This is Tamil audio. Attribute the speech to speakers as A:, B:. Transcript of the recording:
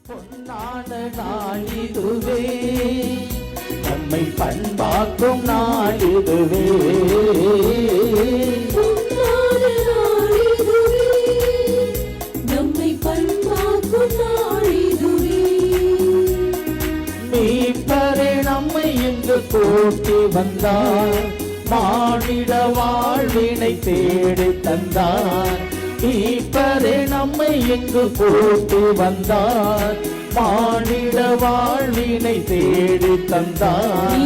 A: பொன்னான நாள் இதுவே, நம்மை பண்பாக்கும் நாள் இதுவே.
B: பொன்னான நாள் இதுவே, நம்மை பண்பாக்கும் நாள் இதுவே.
A: மீட்பரே நம்மை இங்கு கூட்டி வந்தார், மானிட வாழ்வினை தேடி தந்தார். மீட்பரே நம்மை இங்கு கூட்டி வந்தார், மானிட வாழ்வினை தேடி தந்தார்.